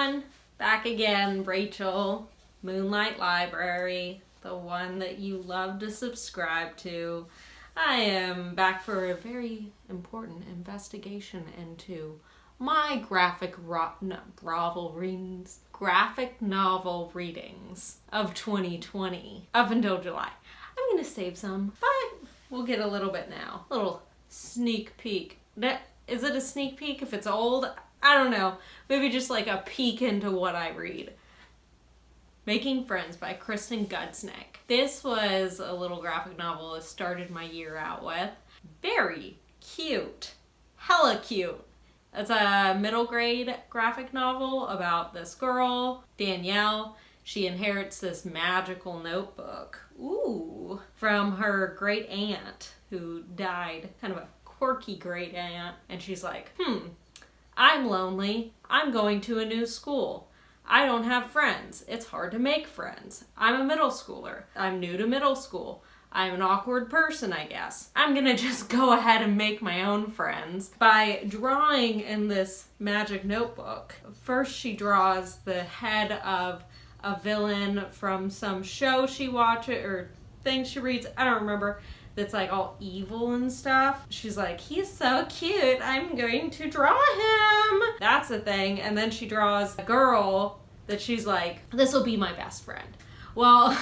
one, back again, Rachel, Moonlight Library, the one that you love to subscribe to. I am back for a very important investigation into my graphic novel readings of 2020 up until July. I'm going to save some, but we'll get a little bit now. A little sneak peek. Is it a sneak peek if it's old? I don't know. Maybe just like a peek into what I read. Making Friends by Kristen Gudsnuk. This was a little graphic novel I started my year out with. Very cute. Hella cute. It's a middle grade graphic novel about this girl, Danielle. She inherits this magical notebook. Ooh. From her great aunt who died. Kind of a quirky great aunt. And she's like, I'm lonely. I'm going to a new school. I don't have friends. It's hard to make friends. I'm a middle schooler. I'm new to middle school. I'm an awkward person, I guess. I'm gonna just go ahead and make my own friends by drawing in this magic notebook. First, she draws the head of a villain from some show she watches or thing she reads. I don't remember. That's like all evil and stuff. She's like, he's so cute, I'm going to draw him. That's the thing. And then she draws a girl that she's like, this will be my best friend. Well,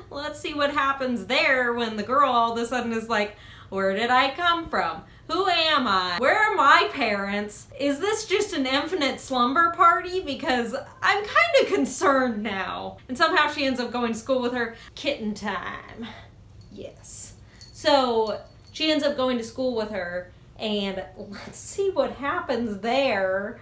let's see what happens there when the girl all of a sudden is like, where did I come from? Who am I? Where are my parents? Is this just an infinite slumber party? Because I'm kind of concerned now. And somehow she ends up going to school with her. Kitten time. Yes. So she ends up going to school with her, and let's see what happens there.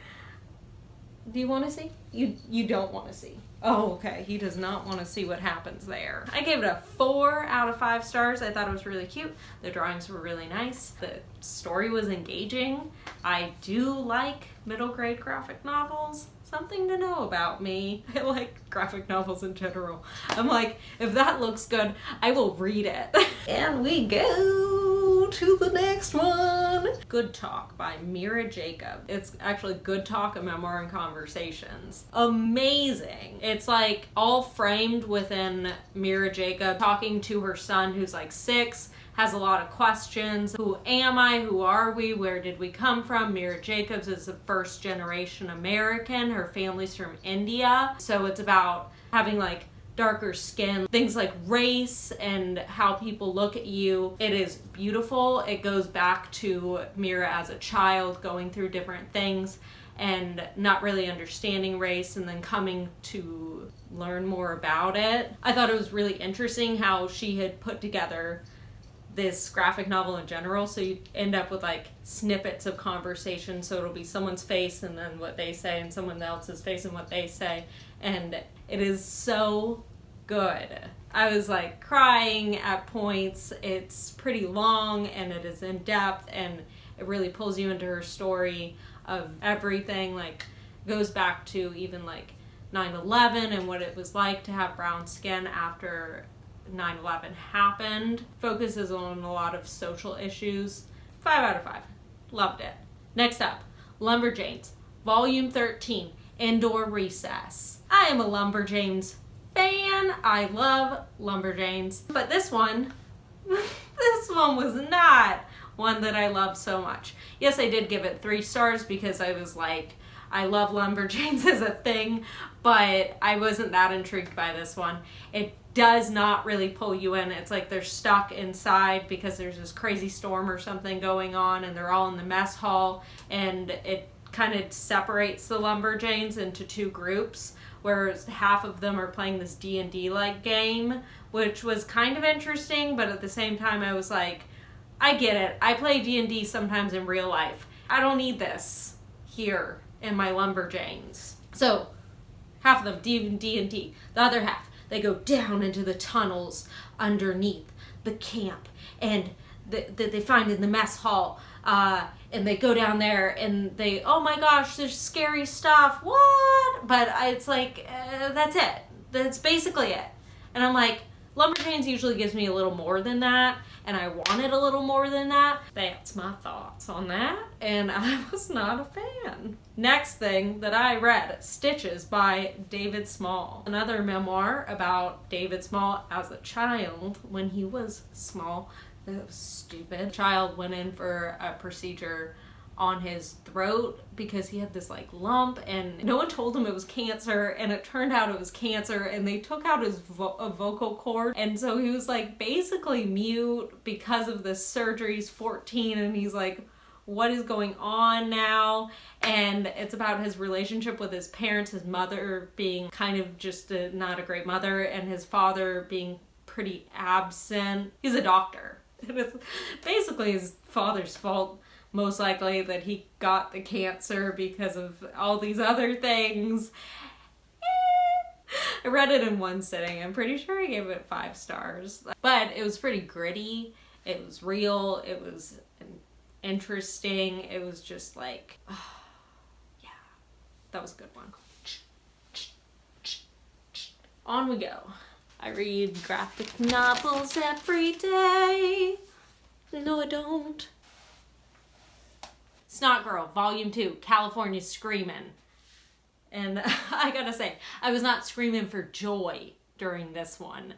Do you want to see? You don't want to see. Oh, okay. He does not want to see what happens there. I gave it a 4 out of 5 stars. I thought it was really cute. The drawings were really nice. The story was engaging. I do like middle grade graphic novels. Something to know about me. I like graphic novels in general. I'm like, if that looks good, I will read it. And we go to the next one. Good Talk by Mira Jacob. It's actually Good Talk, a Memoir and Conversations. Amazing. It's like all framed within Mira Jacob talking to her son who's like 6, has a lot of questions. Who am I? Who are we? Where did we come from? Mira Jacobs is a first generation American. Her family's from India. So it's about having like darker skin, things like race and how people look at you. It is beautiful. It goes back to Mira as a child going through different things and not really understanding race and then coming to learn more about it. I thought it was really interesting how she had put together this graphic novel in general, so you end up with like snippets of conversation, so it'll be someone's face and then what they say and someone else's face and what they say, and it is so good. I was like crying at points. It's pretty long and it is in depth and it really pulls you into her story of everything, like goes back to even like 9/11 and what it was like to have brown skin after 9/11 happened. Focuses on a lot of social issues. 5 out of 5. Loved it. Next up, Lumberjanes, Volume 13, Indoor Recess. I am a Lumberjanes fan. I love Lumberjanes. But this one was not one that I love so much. Yes, I did give it 3 stars because I was like, I love Lumberjanes as a thing, but I wasn't that intrigued by this one. It does not really pull you in. It's like they're stuck inside because there's this crazy storm or something going on and they're all in the mess hall, and it kind of separates the Lumberjanes into 2 groups, whereas half of them are playing this D&D like game, which was kind of interesting, but at the same time I was like, I get it. I play D&D sometimes in real life. I don't need this here in my Lumberjanes. So half of them D&D, the other half they go down into the tunnels underneath the camp and that they find in the mess hall, and they go down there and they, oh my gosh, there's scary stuff, what? But it's like, that's it. That's basically it. And I'm like, Lumberjanes usually gives me a little more than that, and I wanted a little more than that. That's my thoughts on that, and I was not a fan. Next thing that I read, Stitches by David Small. Another memoir about David Small as a child when he was small. That was stupid. Child went in for a procedure on his throat because he had this like lump, and no one told him it was cancer, and it turned out it was cancer, and they took out his vocal cord, and so he was like basically mute because of this surgery. He's 14 and he's like, what is going on now? And it's about his relationship with his parents, his mother being kind of just not a great mother, and his father being pretty absent. He's a doctor, and it's basically his father's fault, most likely, that he got the cancer because of all these other things. I read it in one sitting. I'm pretty sure I gave it 5 stars. But it was pretty gritty. It was real. It was interesting. It was just like, oh, yeah, that was a good one. On we go. I read graphic novels every day. No, I don't. Snotgirl, Volume 2, California Screamin'. And I gotta say, I was not screaming for joy during this one.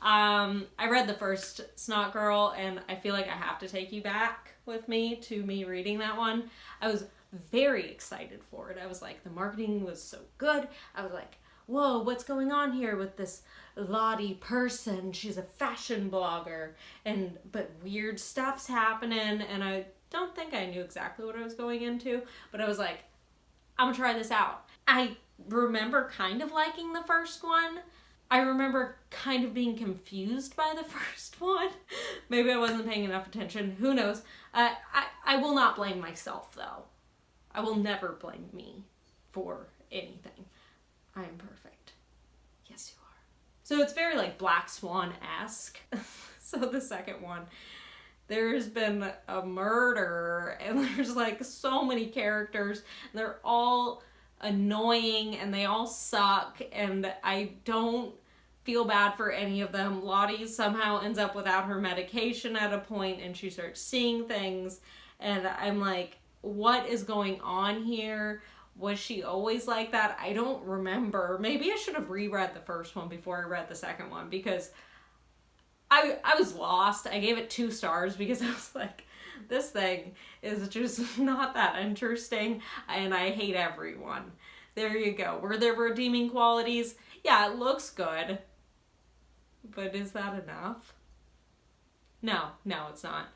I read the first Snotgirl, and I feel like I have to take you back with me to me reading that one. I was very excited for it. I was like, the marketing was so good. I was like, whoa, what's going on here with this Lottie person? She's a fashion blogger, but weird stuff's happening, and I don't think I knew exactly what I was going into, but I was like, I'm gonna try this out. I remember kind of liking the first one. I remember kind of being confused by the first one. Maybe I wasn't paying enough attention. Who knows? I will not blame myself, though. I will never blame me for anything. I am perfect. Yes, you are. So it's very like Black Swan-esque. So the second one, there's been a murder, and there's like so many characters, and they're all annoying, and they all suck, and I don't feel bad for any of them. Lottie somehow ends up without her medication at a point, and she starts seeing things, and I'm like, what is going on here? Was she always like that? I don't remember. Maybe I should have reread the first one before I read the second one, because I was lost. I gave it 2 stars because I was like, this thing is just not that interesting, and I hate everyone. There you go. Were there redeeming qualities? Yeah, it looks good. But is that enough? No, it's not.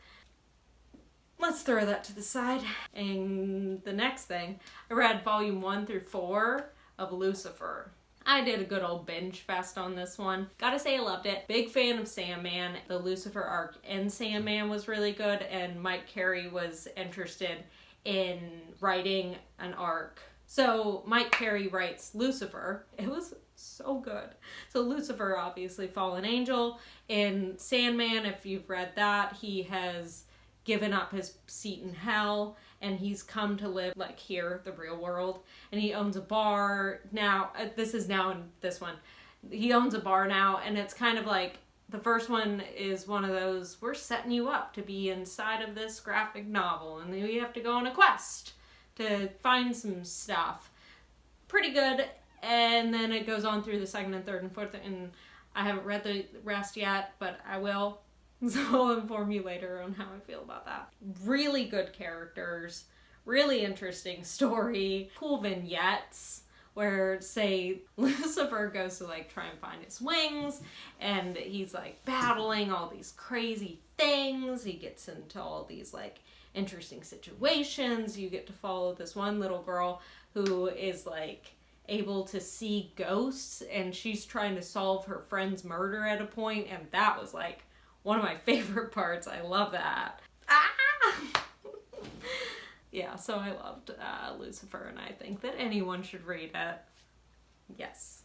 Let's throw that to the side. And the next thing, I read volume 1 through 4 of Lucifer. I did a good old binge fest on this one. Gotta say I loved it. Big fan of Sandman. The Lucifer arc in Sandman was really good, and Mike Carey was interested in writing an arc. So Mike Carey writes Lucifer. It was so good. So Lucifer, obviously fallen angel. In Sandman, if you've read that, he has given up his seat in hell, and he's come to live like here, the real world, and he owns a bar now. This is now in this one. He owns a bar now, and it's kind of like, the first one is one of those, we're setting you up to be inside of this graphic novel, and then you have to go on a quest to find some stuff. Pretty good. And then it goes on through the second and third and fourth, and I haven't read the rest yet, but I will. So I'll inform you later on how I feel about that. Really good characters, really interesting story, cool vignettes where, say, Lucifer goes to like try and find his wings, and he's like battling all these crazy things. He gets into all these like interesting situations. You get to follow this one little girl who is like able to see ghosts, and she's trying to solve her friend's murder at a point, and that was like one of my favorite parts. I love that. Yeah, so I loved Lucifer, and I think that anyone should read it. Yes.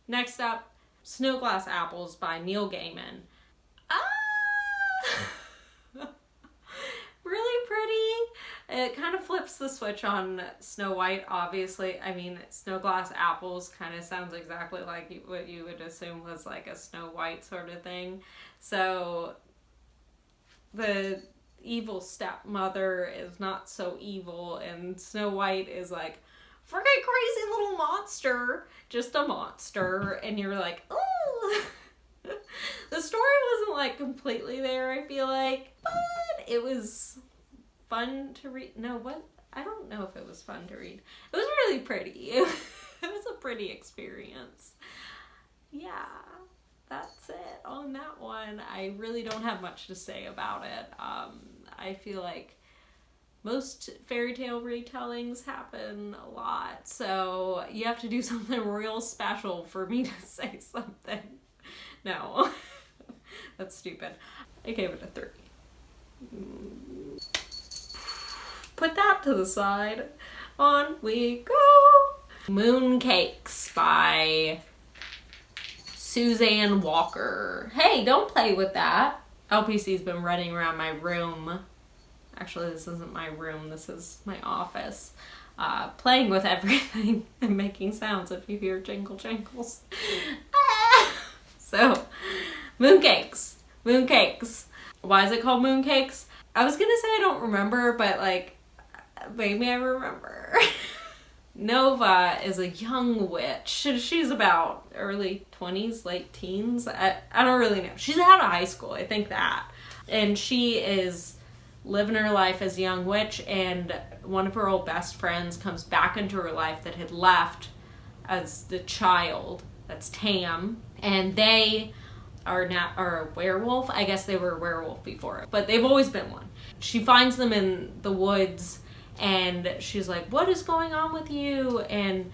Next up, Snow Glass Apples by Neil Gaiman. Really pretty, it kind of flips the switch on Snow White, obviously. I mean, Snow Glass Apples kind of sounds exactly like what you would assume was like a Snow White sort of thing. So the evil stepmother is not so evil, and Snow White is like, freaking crazy little monster, just a monster, and you're like, oh. The story wasn't like completely there, I feel like, but it was fun to read. No, what? I don't know if it was fun to read. It was really pretty. It was a pretty experience. Yeah, that's it on that one. I really don't have much to say about it. I feel like most fairy tale retellings happen a lot, so you have to do something real special for me to say something. No, that's stupid. I gave it a 3. Put that to the side. On we go. Mooncakes by Suzanne Walker. Hey, don't play with that. LPC's been running around my room. Actually, this isn't my room. This is my office. Playing with everything and making sounds if you hear jingle jangles. So, Mooncakes. Mooncakes. Why is it called Mooncakes? I was gonna say I don't remember, but like, maybe I remember. Nova is a young witch. She's about early 20s, late teens. I don't really know. She's out of high school, I think that. And she is living her life as a young witch, and one of her old best friends comes back into her life that had left as the child. That's Tam. And they are a werewolf. I guess they were a werewolf before, but they've always been one. She finds them in the woods, and she's like, what is going on with you? And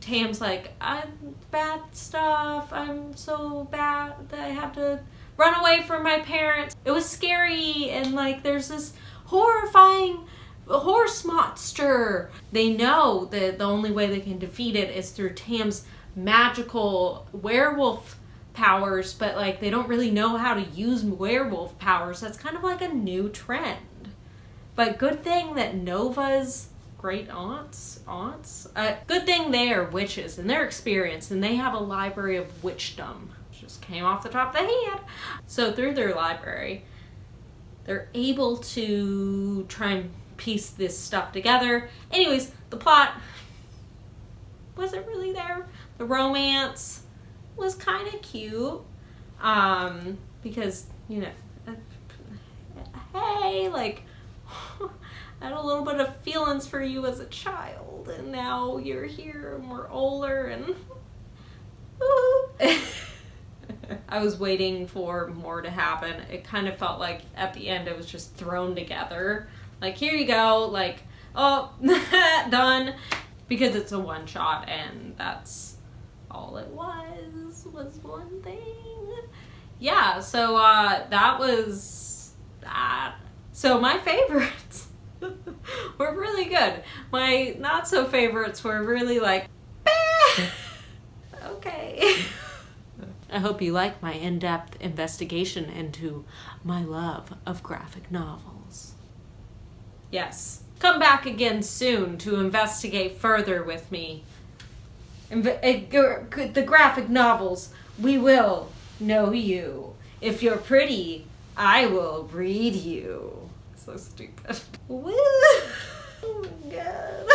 Tam's like, I'm bad stuff. I'm so bad that I have to run away from my parents. It was scary, and like there's this horrifying horse monster. They know that the only way they can defeat it is through Tam's magical werewolf powers, but like they don't really know how to use werewolf powers. That's kind of like a new trend. But good thing that Nova's great aunts, good thing they are witches and they're experienced, and they have a library of witchdom. Just came off the top of the head. So through their library, they're able to try and piece this stuff together. Anyways, the plot wasn't really there. The romance was kind of cute, because, you know, hey, like, I had a little bit of feelings for you as a child, and now you're here and we're older, and I was waiting for more to happen. It kind of felt like at the end it was just thrown together. Like, here you go, like, oh, done. Because it's a one shot, and that's all it was one thing. Yeah, so that was that. So my favorites were really good. My not so favorites were really like, okay. I hope you like my in-depth investigation into my love of graphic novels. Yes. Come back again soon to investigate further with me. The graphic novels, we will know you. If you're pretty, I will breed you. So stupid. Woo! Oh my god.